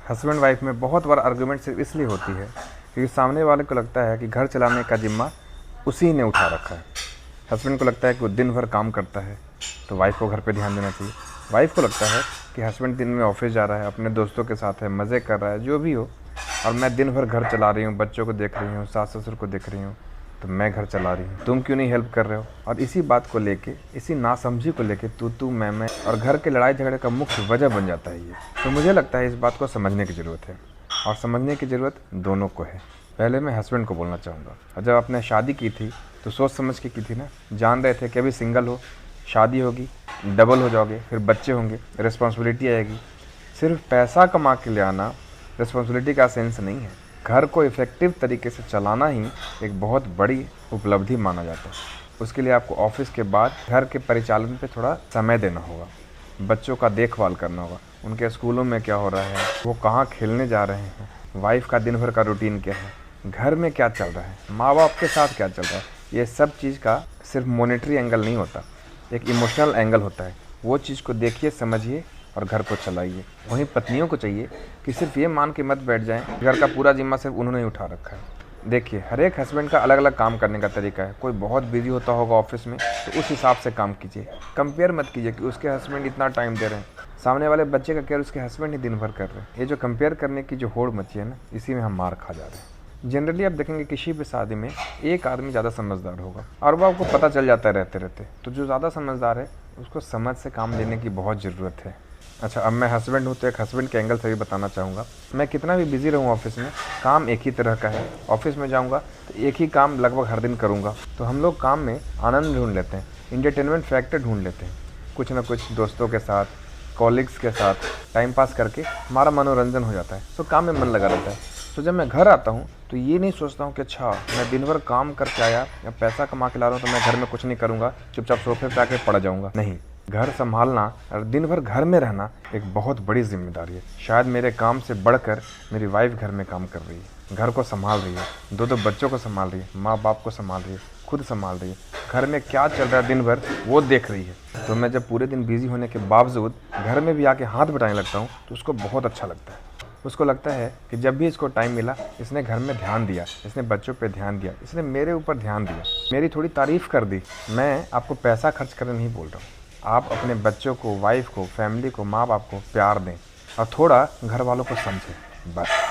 Husband wife में बहुत बार argument सिर्फ इसलिए होती है क्योंकि सामने वाले को लगता है कि घर चलाने का जिम्मा उसी ने उठा रखा है। हस्बैंड को लगता है कि वो दिन भर काम करता है तो वाइफ को घर पे ध्यान देना चाहिए। वाइफ को लगता है कि हस्बैंड दिन में ऑफिस जा रहा है, अपने दोस्तों के साथ है, मज़े कर रहा है, जो भी हो, और मैं दिन भर घर चला रही हूँ, बच्चों को देख रही हूँ, सास ससुर को देख रही हूँ, तो मैं घर चला रही हूँ, तुम क्यों नहीं हेल्प कर रहे हो। और इसी बात को लेके, इसी नासमझी को लेके तू मैं और घर के लड़ाई झगड़े का मुख्य वजह बन जाता है ये। तो मुझे लगता है इस बात को समझने की ज़रूरत है, और समझने की ज़रूरत दोनों को है। पहले मैं हस्बैंड को बोलना चाहूँगा, और जब आपने शादी की थी तो सोच समझ के की थी ना, जान रहे थे कि अभी सिंगल हो, शादी होगी, डबल हो जाओगे, फिर बच्चे होंगे, रिस्पॉन्सिबिलिटी आएगी। सिर्फ पैसा कमा के ले आना रिस्पॉन्सिबिलिटी का सेंस नहीं है। घर को इफ़ेक्टिव तरीके से चलाना ही एक बहुत बड़ी उपलब्धि माना जाता है। उसके लिए आपको ऑफिस के बाद घर के परिचालन पे थोड़ा समय देना होगा, बच्चों का देखभाल करना होगा, उनके स्कूलों में क्या हो रहा है, वो कहाँ खेलने जा रहे हैं, वाइफ का दिन भर का रूटीन क्या है, घर में क्या चल रहा है, माँ बाप के साथ क्या चल रहा है। ये सब चीज़ का सिर्फ मॉनेटरी एंगल नहीं होता, एक इमोशनल एंगल होता है। वो चीज़ को देखिए, समझिए और घर को चलाइए। वहीं पत्नियों को चाहिए कि सिर्फ ये मान के मत बैठ जाएं घर का पूरा जिम्मा सिर्फ उन्होंने ही उठा रखा है। देखिए, हर एक हस्बैंड का अलग अलग काम करने का तरीका है। कोई बहुत बिजी होता होगा ऑफिस में, तो उस हिसाब से काम कीजिए। कंपेयर मत कीजिए कि उसके हस्बैंड इतना टाइम दे रहे हैं, सामने वाले बच्चे का केयर उसके हस्बैंड ही दिन भर कर रहे हैं। ये जो कंपेयर करने की जो होड़ मची है ना, इसी में हम मार खा जा रहे हैं। जनरली आप देखेंगे किसी भी शादी में एक आदमी ज़्यादा समझदार होगा, और वो आपको पता चल जाता है रहते रहते। तो जो ज़्यादा समझदार है उसको समझ से काम लेने की बहुत ज़रूरत है। अच्छा, अब मैं हस्बैंड हूँ तो एक हस्बैंड के एंगल से भी बताना चाहूँगा। मैं कितना भी बिजी रहूँ ऑफिस में, काम एक ही तरह का है। ऑफिस में जाऊँगा तो एक ही काम लगभग हर दिन करूँगा। तो हम लोग काम में आनंद ढूंढ लेते हैं, इंटरटेनमेंट फैक्टर ढूंढ लेते हैं। कुछ ना कुछ दोस्तों के साथ, कॉलीग्स के साथ टाइम पास करके हमारा मनोरंजन हो जाता है, तो काम में मन लगा रहता है। तो जब मैं घर आता हूँ तो ये नहीं सोचता हूँ कि अच्छा मैं दिन भर काम करके आया या पैसा कमा के ला रहा हूँ तो मैं घर में कुछ नहीं करूँगा, चुपचाप सोफे पे आके पड़ जाऊँगा। नहीं, घर संभालना और दिन भर घर में रहना एक बहुत बड़ी जिम्मेदारी है। शायद मेरे काम से बढ़कर मेरी वाइफ घर में काम कर रही है, घर को संभाल रही है, दो बच्चों को संभाल रही है, माँ बाप को संभाल रही है, खुद संभाल रही है, घर में क्या चल रहा है दिन भर वो देख रही है। तो मैं जब पूरे दिन बिजी होने के बावजूद घर में भी आके हाथ बटाने लगता हूँ तो उसको बहुत अच्छा लगता है। उसको लगता है कि जब भी इसको टाइम मिला इसने घर में ध्यान दिया, इसने बच्चों पे ध्यान दिया, इसने मेरे ऊपर ध्यान दिया, मेरी थोड़ी तारीफ़ कर दी। मैं आपको पैसा खर्च करने नहीं बोल रहा हूँ, आप अपने बच्चों को, वाइफ को, फैमिली को, माँ बाप को प्यार दें और थोड़ा घर वालों को समझें, बस।